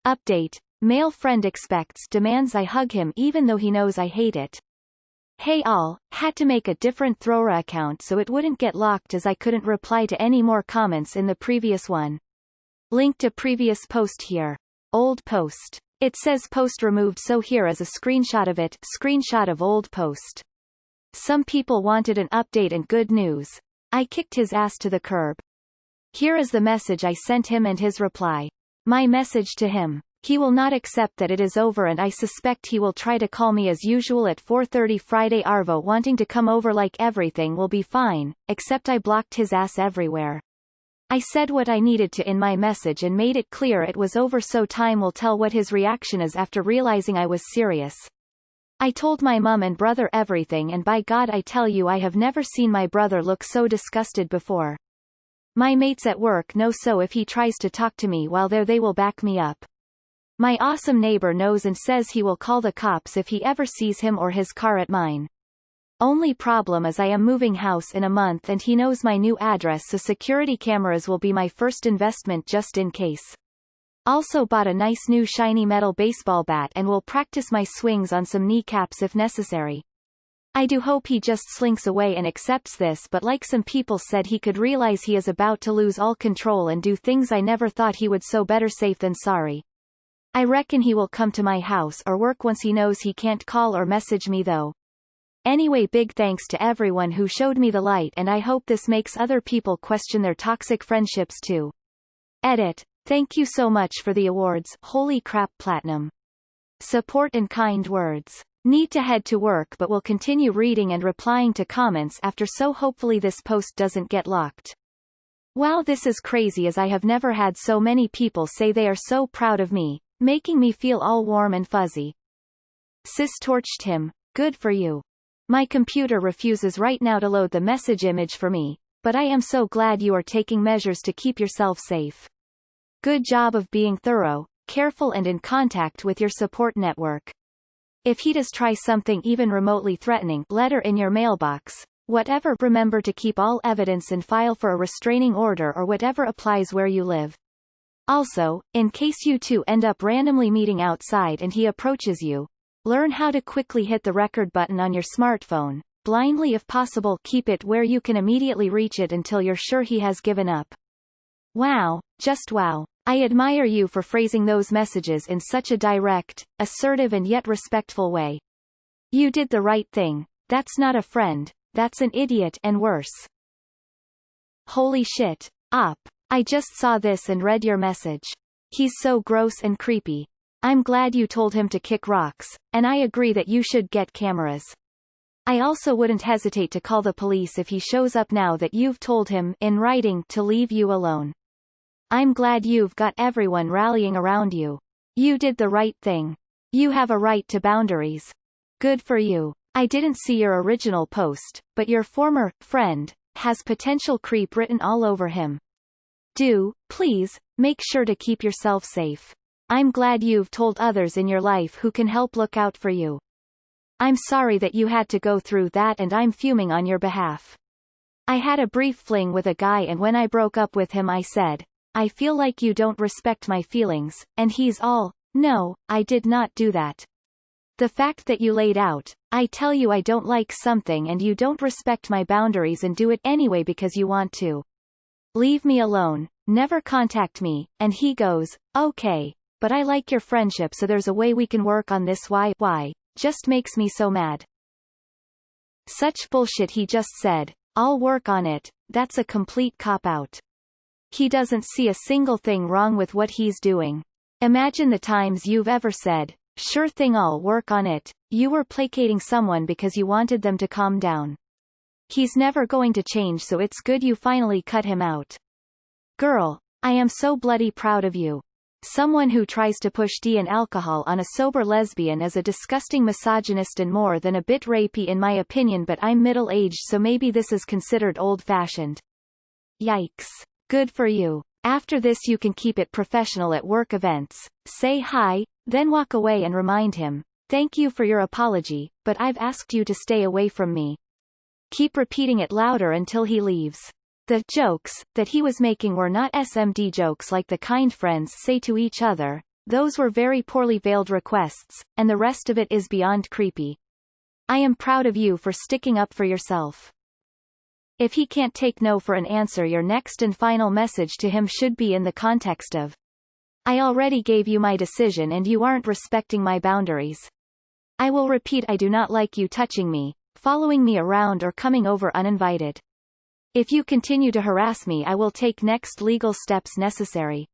Update. Male friend expects demands I hug him even though he knows I hate it. Hey all, had to make a different Throra account so it wouldn't get locked as I couldn't reply to any more comments in the previous one. Link to previous post here. Old post. It says post removed, so here is a screenshot of it. Screenshot of old post. Some people wanted an update and good news. I kicked his ass to the curb. Here is the message I sent him and his reply. My message to him. He will not accept that it is over and I suspect he will try to call me as usual at 4:30 Friday. Arvo wanting to come over like everything will be fine, except I blocked his ass everywhere. I said what I needed to in my message and made it clear it was over, so time will tell what his reaction is after realizing I was serious. I told my mum and brother everything and by God I tell you I have never seen my brother look so disgusted before. My mates at work know, so if he tries to talk to me while there they will back me up. My awesome neighbor knows and says he will call the cops if he ever sees him or his car at mine. Only problem is I am moving house in a month and he knows my new address, so security cameras will be my first investment just in case. Also bought a nice new shiny metal baseball bat and will practice my swings on some kneecaps if necessary. I do hope he just slinks away and accepts this, but like some people said, he could realize he is about to lose all control and do things I never thought he would, so better safe than sorry. I reckon he will come to my house or work once he knows he can't call or message me though. Anyway, big thanks to everyone who showed me the light and I hope this makes other people question their toxic friendships too. Edit. Thank you so much for the awards. Holy crap, platinum. Support and kind words. Need to head to work but will continue reading and replying to comments after, so hopefully this post doesn't get locked. Wow, this is crazy as I have never had so many people say they are so proud of me, making me feel all warm and fuzzy. Sis torched him. Good for you. My computer refuses right now to load the message image for me, but I am so glad you are taking measures to keep yourself safe. Good job of being thorough, careful and in contact with your support network. If he does try something even remotely threatening, letter in your mailbox, whatever, remember to keep all evidence and file for a restraining order or whatever applies where you live. Also, in case you two end up randomly meeting outside and he approaches you, learn how to quickly hit the record button on your smartphone, blindly if possible. Keep it where you can immediately reach it until you're sure he has given up. Wow, just wow. I admire you for phrasing those messages in such a direct, assertive and yet respectful way. You did the right thing. That's not a friend, that's an idiot and worse. Holy shit. Op. I just saw this and read your message. He's so gross and creepy. I'm glad you told him to kick rocks, and I agree that you should get cameras. I also wouldn't hesitate to call the police if he shows up now that you've told him, in writing, to leave you alone. I'm glad you've got everyone rallying around you. You did the right thing. You have a right to boundaries. Good for you. I didn't see your original post, but your former friend has potential creep written all over him. Do, please, make sure to keep yourself safe. I'm glad you've told others in your life who can help look out for you. I'm sorry that you had to go through that and I'm fuming on your behalf. I had a brief fling with a guy and when I broke up with him I said, I feel like you don't respect my feelings, and he's all, no, I did not do that. The fact that you laid out, I tell you I don't like something and you don't respect my boundaries and do it anyway because you want to. Leave me alone, never contact me, and he goes, okay, but I like your friendship so there's a way we can work on this. Why, just makes me so mad. Such bullshit. He just said, I'll work on it. That's a complete cop-out. He doesn't see a single thing wrong with what he's doing. Imagine the times you've ever said, sure thing, I'll work on it. You were placating someone because you wanted them to calm down. He's never going to change, so it's good you finally cut him out. Girl, I am so bloody proud of you. Someone who tries to push D and alcohol on a sober lesbian is a disgusting misogynist and more than a bit rapey in my opinion, but I'm middle-aged so maybe this is considered old-fashioned. Yikes. Good for you. After this you can keep it professional at work events, say hi, then walk away and remind him, thank you for your apology, but I've asked you to stay away from me. Keep repeating it louder until he leaves. The jokes that he was making were not SMD jokes like the kind friends say to each other. Those were very poorly veiled requests, and the rest of it is beyond creepy. I am proud of you for sticking up for yourself. If he can't take no for an answer, your next and final message to him should be in the context of, I already gave you my decision and you aren't respecting my boundaries. I will repeat, I do not like you touching me, following me around or coming over uninvited. If you continue to harass me, I will take next legal steps necessary.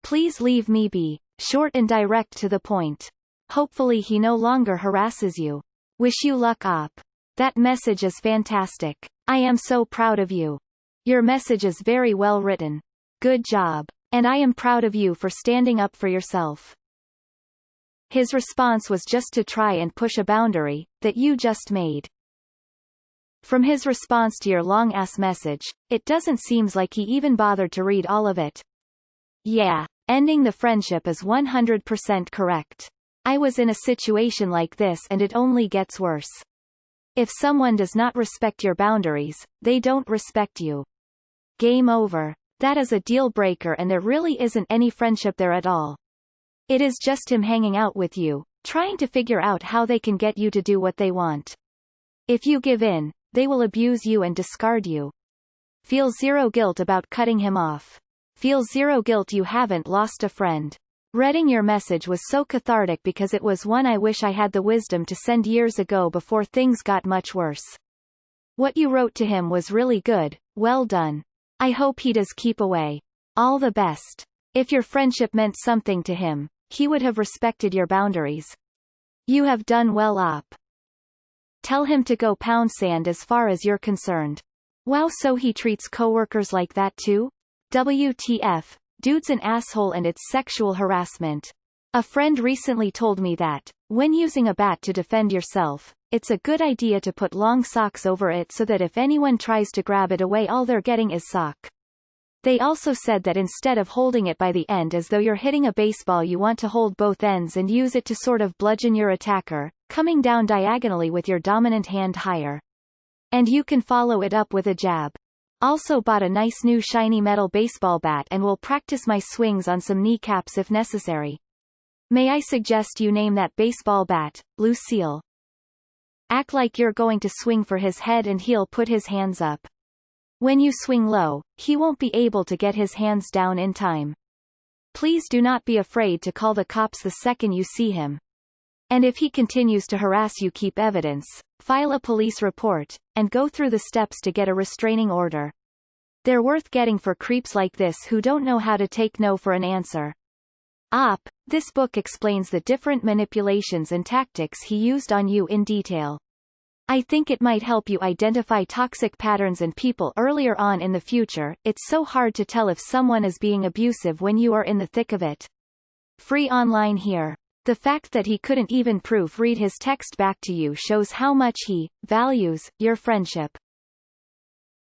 Please leave me be. Short and direct to the point. Hopefully he no longer harasses you. Wish you luck, Op. That message is fantastic. I am so proud of you. Your message is very well written. Good job. And I am proud of you for standing up for yourself. His response was just to try and push a boundary that you just made. From his response to your long-ass message, it doesn't seem like he even bothered to read all of it. Yeah, ending the friendship is 100% correct. I was in a situation like this and it only gets worse. If someone does not respect your boundaries, they don't respect you. Game over. That is a deal breaker and there really isn't any friendship there at all. It is just him hanging out with you, trying to figure out how they can get you to do what they want. If you give in, they will abuse you and discard you. Feel zero guilt about cutting him off. Feel zero guilt you haven't lost a friend. Reading your message was so cathartic because it was one I wish I had the wisdom to send years ago before things got much worse. What you wrote to him was really good, well done. I hope he does keep away. All the best. If your friendship meant something to him, he would have respected your boundaries. You have done well, Op. Tell him to go pound sand as far as you're concerned. Wow, so he treats coworkers like that too? WTF, dude's an asshole and it's sexual harassment. A friend recently told me that, when using a bat to defend yourself, it's a good idea to put long socks over it so that if anyone tries to grab it away all they're getting is sock. They also said that instead of holding it by the end as though you're hitting a baseball, you want to hold both ends and use it to sort of bludgeon your attacker, coming down diagonally with your dominant hand higher. And you can follow it up with a jab. Also bought a nice new shiny metal baseball bat and will practice my swings on some kneecaps if necessary. May I suggest you name that baseball bat, Lucille? Act like you're going to swing for his head and he'll put his hands up. When you swing low, he won't be able to get his hands down in time. Please do not be afraid to call the cops the second you see him. And if he continues to harass you, keep evidence, file a police report, and go through the steps to get a restraining order. They're worth getting for creeps like this who don't know how to take no for an answer. Op, this book explains the different manipulations and tactics he used on you in detail. I think it might help you identify toxic patterns in people earlier on in the future. It's so hard to tell if someone is being abusive when you are in the thick of it. Free online here. The fact that he couldn't even proofread his text back to you shows how much he values your friendship.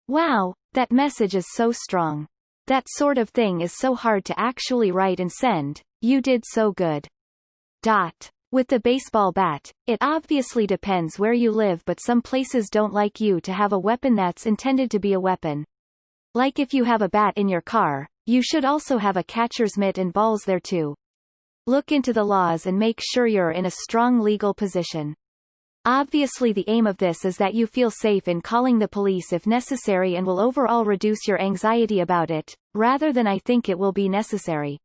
Wow, that message is so strong. That sort of thing is so hard to actually write and send. You did so good. With the baseball bat, it obviously depends where you live, but some places don't like you to have a weapon that's intended to be a weapon. Like if you have a bat in your car, you should also have a catcher's mitt and balls there too. Look into the laws and make sure you're in a strong legal position. Obviously the aim of this is that you feel safe in calling the police if necessary and will overall reduce your anxiety about it, rather than I think it will be necessary.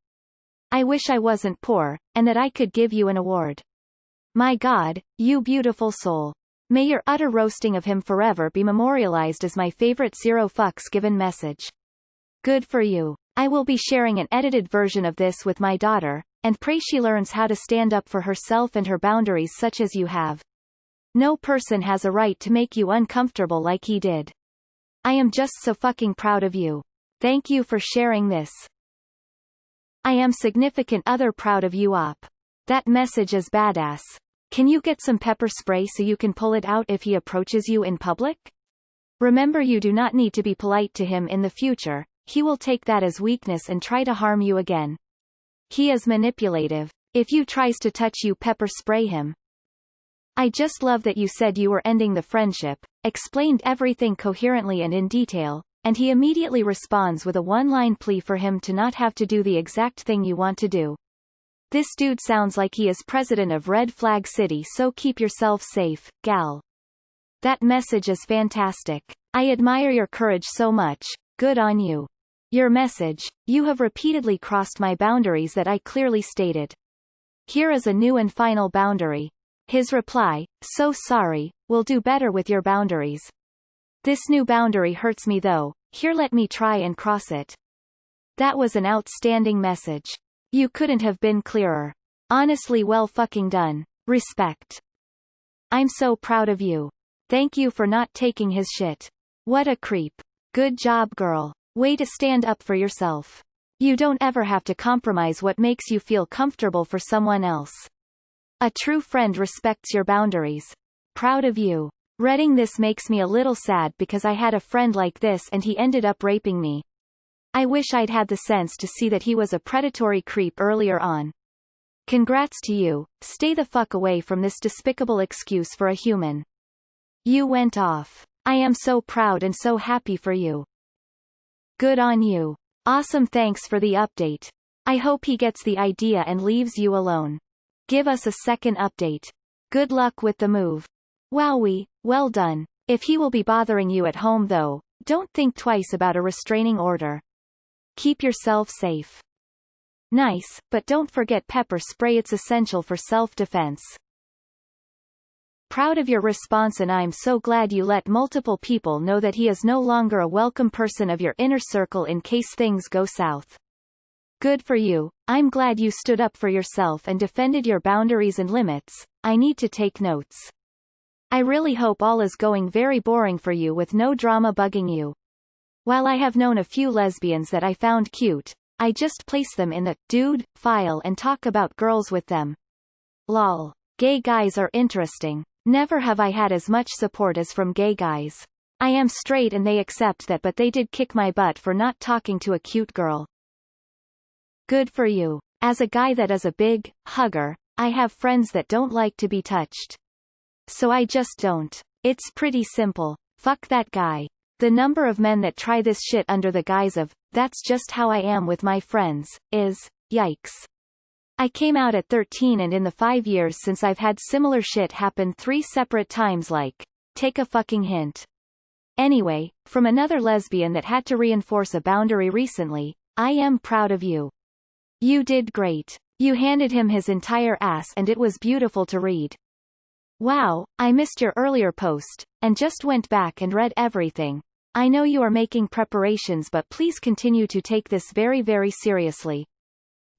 I wish I wasn't poor, and that I could give you an award. My God, you beautiful soul. May your utter roasting of him forever be memorialized as my favorite zero fucks given message. Good for you. I will be sharing an edited version of this with my daughter, and pray she learns how to stand up for herself and her boundaries such as you have. No person has a right to make you uncomfortable like he did. I am just so fucking proud of you. Thank you for sharing this. I am significant other proud of you, Op. That message is badass. Can you get some pepper spray so you can pull it out if he approaches you in public? Remember, you do not need to be polite to him in the future. He will take that as weakness and try to harm you again. He is manipulative. If you tries to touch you, pepper spray him. I just love that you said you were ending the friendship, explained everything coherently and in detail, and he immediately responds with a one-line plea for him to not have to do the exact thing you want to do. This dude sounds like he is president of Red Flag City, so keep yourself safe, gal. That message is fantastic. I admire your courage so much. Good on you. Your message, you have repeatedly crossed my boundaries that I clearly stated. Here is a new and final boundary. His reply, so sorry, will do better with your boundaries. This new boundary hurts me though, here let me try and cross it. That was an outstanding message. You couldn't have been clearer. Honestly, well fucking done. Respect. I'm so proud of you. Thank you for not taking his shit. What a creep. Good job, girl. Way to stand up for yourself. You don't ever have to compromise what makes you feel comfortable for someone else. A true friend respects your boundaries. Proud of you. Reading this makes me a little sad because I had a friend like this and he ended up raping me. I wish I'd had the sense to see that he was a predatory creep earlier on. Congrats to you, stay the fuck away from this despicable excuse for a human. You went off. I am so proud and so happy for you. Good on you. Awesome, thanks for the update. I hope he gets the idea and leaves you alone. Give us a second update. Good luck with the move. Wowee, well done. If he will be bothering you at home though, don't think twice about a restraining order. Keep yourself safe. Nice, but don't forget pepper spray, it's essential for self-defense. Proud of your response and I'm so glad you let multiple people know that he is no longer a welcome person of your inner circle in case things go south. Good for you, I'm glad you stood up for yourself and defended your boundaries and limits. I need to take notes. I really hope all is going very boring for you with no drama bugging you. While I have known a few lesbians that I found cute, I just place them in the dude file and talk about girls with them. Lol. Gay guys are interesting. Never have I had as much support as from gay guys. I am straight and they accept that, but they did kick my butt for not talking to a cute girl. Good for you. As a guy that is a big hugger, I have friends that don't like to be touched. So I just don't. It's pretty simple. Fuck that guy. The number of men that try this shit under the guise of, that's just how I am with my friends, is, yikes. I came out at 13 and in the 5 years since I've had similar shit happen 3 separate times, like, take a fucking hint. Anyway, from another lesbian that had to reinforce a boundary recently, I am proud of you. You did great. You handed him his entire ass and it was beautiful to read. Wow, I missed your earlier post, and just went back and read everything. I know you are making preparations, but please continue to take this very, very seriously.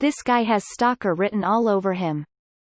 This guy has stalker written all over him.